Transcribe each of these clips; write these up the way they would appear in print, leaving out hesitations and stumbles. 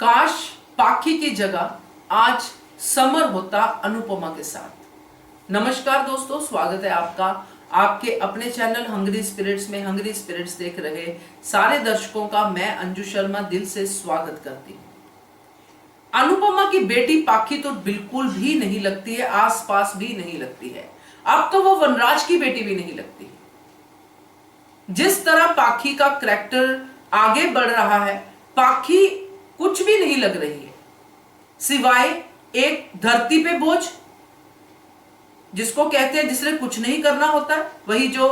काश पाखी की जगह आज समर होता अनुपमा के साथ। नमस्कार दोस्तों, स्वागत है आपका आपके अपने चैनल हंग्री स्पिरिट्स में। हंग्री स्पिरिट्स देख रहे सारे दर्शकों का मैं अंजू शर्मा दिल से स्वागत करती हूं। अनुपमा की बेटी पाखी तो बिल्कुल भी नहीं लगती है, आसपास भी नहीं लगती है। अब तो वो वनराज की बेटी भी नहीं लगती। जिस तरह पाखी का करैक्टर आगे बढ़ रहा है, पाखी कुछ भी नहीं लग रही है सिवाय एक धरती पे बोझ, जिसको कहते हैं जिसने कुछ नहीं करना होता है। वही जो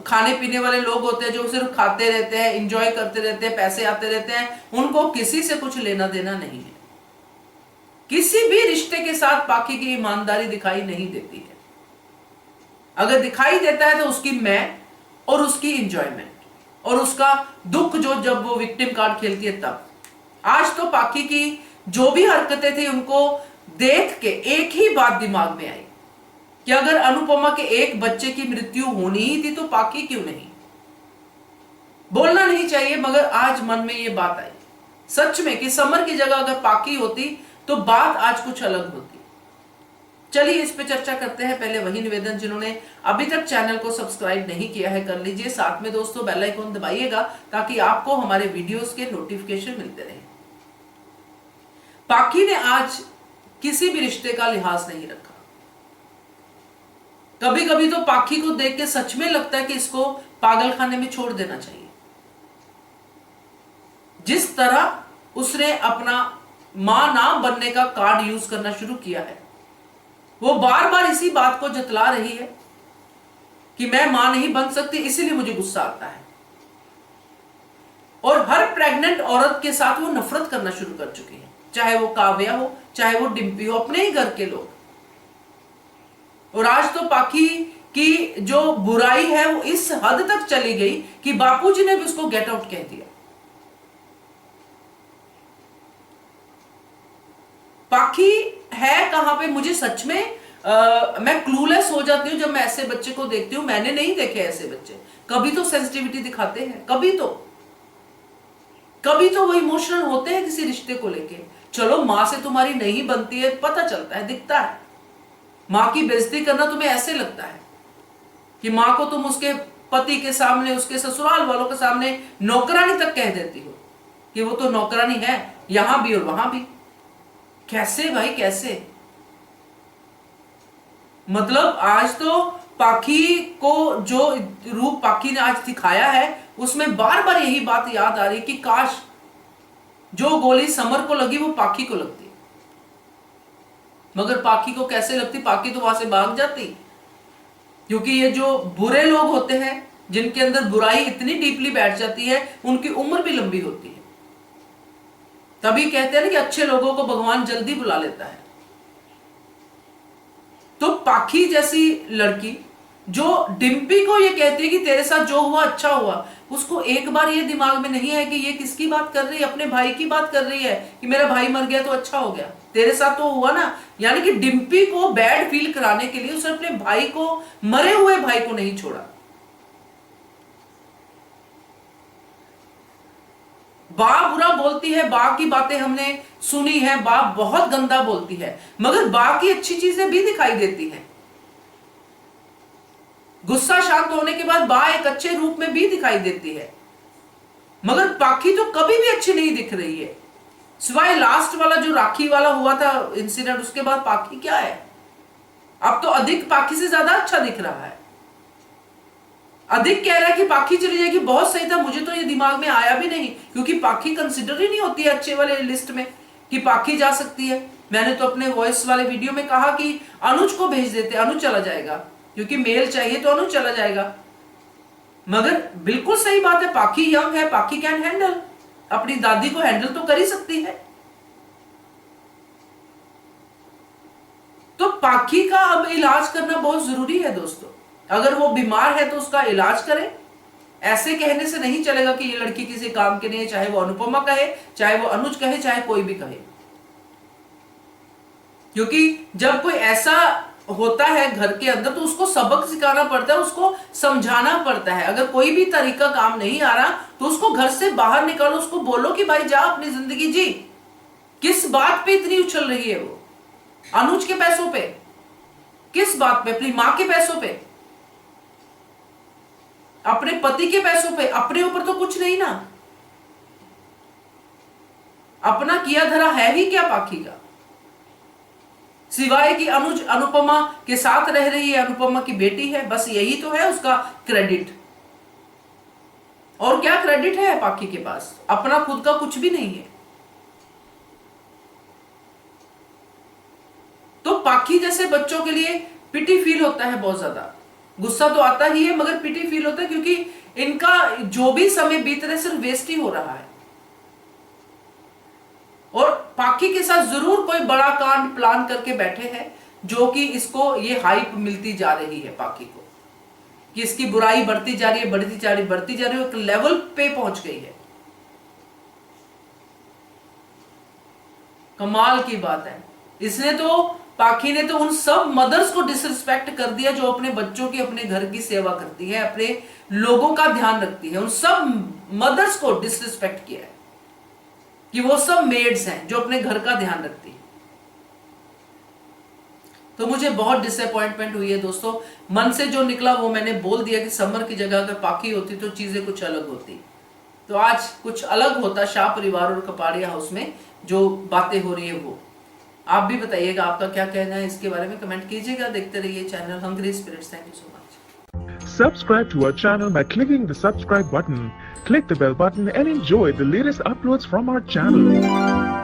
खाने पीने वाले लोग होते हैं, जो सिर्फ खाते रहते हैं, एंजॉय करते रहते हैं, पैसे आते रहते हैं, उनको किसी से कुछ लेना देना नहीं है। किसी भी रिश्ते के साथ पाखी की ईमानदारी दिखाई नहीं देती है। अगर दिखाई देता है तो उसकी मैं और उसकी इंजॉयमेंट और उसका दुख, जो जब वो विक्टिम कार्ड खेलती है तब। आज तो पाखी की जो भी हरकतें थी उनको देख के एक ही बात दिमाग में आई कि अगर अनुपमा के एक बच्चे की मृत्यु होनी ही थी तो पाखी क्यों नहीं। बोलना नहीं चाहिए, मगर आज मन में ये बात आई सच में कि समर की जगह अगर पाखी होती तो बात आज कुछ अलग होती। चलिए इस पे चर्चा करते हैं। पहले वही निवेदन, जिन्होंने अभी तक चैनल को सब्सक्राइब नहीं किया है कर लीजिए। साथ में दोस्तों बेल आइकन दबाइएगा ताकि आपको हमारे वीडियोस के नोटिफिकेशन मिलते रहे। पाखी ने आज किसी भी रिश्ते का लिहाज नहीं रखा। कभी कभी तो पाखी को देख के सच में लगता है कि इसको पागलखाने में छोड़ देना चाहिए। जिस तरह उसने अपना मां ना बनने का कार्ड यूज करना शुरू किया है, वो बार बार इसी बात को जतला रही है कि मैं मां नहीं बन सकती, इसीलिए मुझे गुस्सा आता है। और हर प्रेग्नेंट औरत के साथ वो नफरत करना शुरू कर चुकी है, चाहे वो काव्या हो, चाहे वो डिम्पी हो, अपने ही घर के लोग। और आज तो पाखी की जो बुराई है वो इस हद तक चली गई कि बापूजी ने भी उसको गेट आउट कह दिया। पाखी है कहां पे, मुझे सच में मैं क्लूलेस हो जाती हूं जब मैं ऐसे बच्चे को देखती हूं। मैंने नहीं देखे ऐसे बच्चे। कभी तो सेंसिटिविटी दिखाते हैं, कभी तो वो इमोशनल होते हैं किसी रिश्ते को लेके। चलो मां से तुम्हारी नहीं बनती है, पता चलता है, दिखता है। मां की बेइज्जती करना तुम्हें ऐसे लगता है कि मां को तुम उसके पति के सामने, उसके ससुराल वालों के सामने नौकरानी तक कह देती हो कि वो तो नौकरानी है, यहां भी और वहां भी। कैसे भाई, कैसे? मतलब आज तो पाखी को जो रूप पाखी ने आज दिखाया है उसमें बार बार यही बात याद आ रही कि काश जो गोली समर को लगी वो पाखी को लगती। मगर पाखी को कैसे लगती? पाखी तो वहां से भाग जाती, क्योंकि ये जो बुरे लोग होते हैं, जिनके अंदर बुराई इतनी डीपली बैठ जाती है, उनकी उम्र भी लंबी होती है। तभी कहते हैं ना कि अच्छे लोगों को भगवान जल्दी बुला लेता है। तो पाखी जैसी लड़की जो डिम्पी को ये कहती है कि तेरे साथ जो हुआ अच्छा हुआ, उसको एक बार ये दिमाग में नहीं है कि ये किसकी बात कर रही है, अपने भाई की बात कर रही है कि मेरा भाई मर गया तो अच्छा हो गया, तेरे साथ तो हुआ ना। यानी कि डिम्पी को बैड फील कराने के लिए उसने अपने भाई को, मरे हुए भाई को नहीं छोड़ा। बा बुरा बोलती है, बा की बातें हमने सुनी है, बा बहुत गंदा बोलती है, मगर बा की अच्छी चीजें भी दिखाई देती हैं। गुस्सा शांत होने के बाद बा एक अच्छे रूप में भी दिखाई देती है। मगर पाखी तो कभी भी अच्छी नहीं दिख रही है, सिवाय लास्ट वाला जो राखी वाला हुआ था इंसिडेंट, उसके बाद पाखी क्या है? अब तो अधिक पाखी से ज्यादा अच्छा दिख रहा है। अधिक कह रहा है कि पाखी चली जाएगी, बहुत सही था, मुझे तो ये दिमाग में आया भी नहीं, क्योंकि पाखी कंसिडर ही नहीं होती है अच्छे वाले लिस्ट में कि पाखी जा सकती है। मैंने तो अपने वॉइस वाले वीडियो में कहा कि अनुज को भेज देते, अनुज चला जाएगा, क्योंकि मेल चाहिए तो अनुज चला जाएगा। मगर बिल्कुल सही बात है, पाखी यंग है, पाखी कैन हैंडल, अपनी दादी को हैंडल तो कर ही सकती है। तो पाखी का अब इलाज करना बहुत जरूरी है दोस्तों। अगर वो बीमार है तो उसका इलाज करें। ऐसे कहने से नहीं चलेगा कि ये लड़की किसी काम की नहीं है, चाहे वो अनुपमा कहे, चाहे वो अनुज कहे, चाहे कोई भी कहे। क्योंकि जब कोई ऐसा होता है घर के अंदर तो उसको सबक सिखाना पड़ता है, उसको समझाना पड़ता है। अगर कोई भी तरीका काम नहीं आ रहा तो उसको घर से बाहर निकालो, उसको बोलो कि भाई जा अपनी जिंदगी जी। किस बात पे इतनी उछल रही है वो? अनुज के पैसों पे? किस बात पे? अपनी मां के पैसों पे? अपने पति के पैसों पे? अपने ऊपर तो कुछ नहीं ना। अपना किया धरा है ही क्या पाखी का? सिवाय कि अनुज अनुपमा के साथ रह रही है, अनुपमा की बेटी है, बस यही तो है उसका क्रेडिट। और क्या क्रेडिट है पाखी के पास? अपना खुद का कुछ भी नहीं है। तो पाखी जैसे बच्चों के लिए पिटी फील होता है, बहुत ज्यादा गुस्सा तो आता ही है, मगर पिटी फील होता है क्योंकि इनका जो भी समय बीत रहा है सिर्फ वेस्ट ही हो रहा है। और पाखी के साथ जरूर कोई बड़ा कांड प्लान करके बैठे हैं, जो कि इसको ये हाइप मिलती जा रही है पाखी को, कि इसकी बुराई बढ़ती जा रही है, बढ़ती जा रही, बढ़ती जा रही है, एक लेवल पे पहुंच गई है। कमाल की बात है। इसने तो, पाखी ने तो उन सब मदर्स को डिसरिस्पेक्ट कर दिया जो अपने बच्चों की, अपने घर की सेवा करती है, अपने लोगों का ध्यान रखती है। उन सब मदर्स को डिसरिस्पेक्ट किया है कि वो सब मेड्स हैं जो अपने घर का ध्यान रखती है। तो मुझे बहुत डिसअपॉइंटमेंट हुई है दोस्तों। मन से जो निकला वो मैंने बोल दिया कि समर की जगह अगर पाखी होती तो चीजें कुछ अलग होती। तो आज कुछ अलग होता शाह परिवार और कपाड़िया हाउस में जो बातें हो रही है वो। आप भी बताइएगा आपका क्या कहना है इसके बारे में, कमेंट कीजिएगा। देखते रहिए channel hungry spirits. Thank you so much. Subscribe to our channel by clicking the subscribe button. Click the bell button and enjoy the latest uploads from our channel.